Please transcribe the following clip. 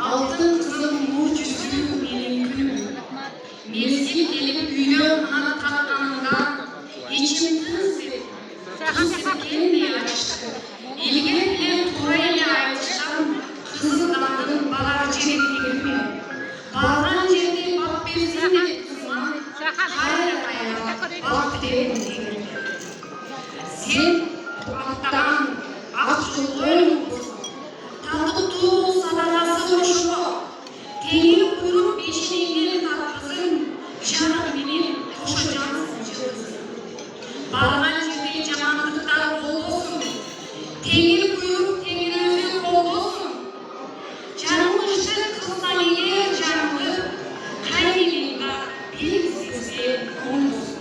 Altın kızım mucizü mümkün. Mezgit gelip büyüyor ana tatlanında. İçim tızdı. Tuzlu kendine açtı. İlge bile turayla açsam. Kızıldandım balar cenneti gibi. Bağlan cenneti bak bezinde kızma. Hayır hayır bak derim. Sen alttan akçılığın tatlı sanatası hoşuma. Teyir kuyruk beşliğinin tatlısın. Canım benim koşacağım sıcağısın. Bağlan cenneti camanlıklar bol olsun. Teyir kuyruk teyir özü bol olsun. Canmıştır kızdan yer canlı. Kalbimde bir sesi olsun.